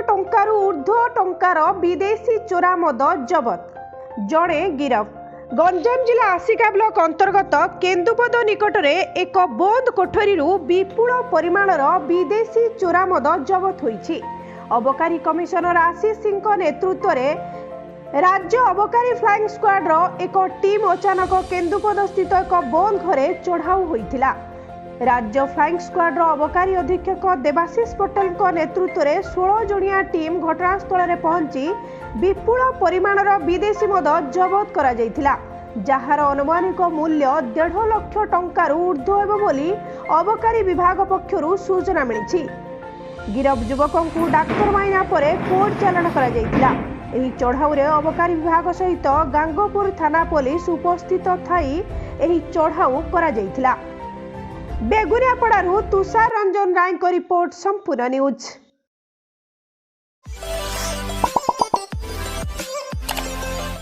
ଟଙ୍କାରୁ ଊର୍ଦ୍ଧ୍ୱ ଟଙ୍କାର ବିଦେଶୀ ଚୋରା ମଦ ଜବତ, ଜଣେ ଗିରଫ। ଗଞ୍ଜାମ ଜିଲ୍ଲା ଆସିକା ବ୍ଲକ ଅନ୍ତର୍ଗତ କେନ୍ଦୁପଦ ନିକଟରେ ଏକ ବନ୍ଦ କୋଠରୀରୁ ବିପୁଳ ପରିମାଣର ବିଦେଶୀ ଚୋରା ମଦ ଜବତ ହୋଇଛି। ଅବକାରୀ କମିଶନର ଆଶିଷ ସିଂଙ୍କ ନେତୃତ୍ୱରେ राज्य अबकारी फ्लाइंग स्क्वाड्र एक टीम अचानक केन्दुपद स्थित एक बंद घरे चढ़ाऊ होइथिला। राज्य फ्लाइंग स्क्वाड्र अबकारी अधीक्षक देवाशीष पटेल नेतृत्व में 16 जणिया टीम घटनास्थल में पहुंची विपुल परिमाणर विदेशी मद जबत करा जायथिला, जार अनुमानिक मूल्य 1.5 लाख टंकार ऊर्ध्व हेबो बोली अबकारी विभाग पक्षरु सूचना मिली। गिरफ युवकों को डाक्तर माइना परे कोर्ट चालाण करा जायथिला। एही चढ़ाऊ रे अबकारी विभाग सहित गांगोपुर थाना पुलिस उपस्थित थाई एही चढ़ाऊ करा जायथिला। बेगुनियापड़ारू तुषार रंजन राय को रिपोर्ट संपूर्ण न्यूज।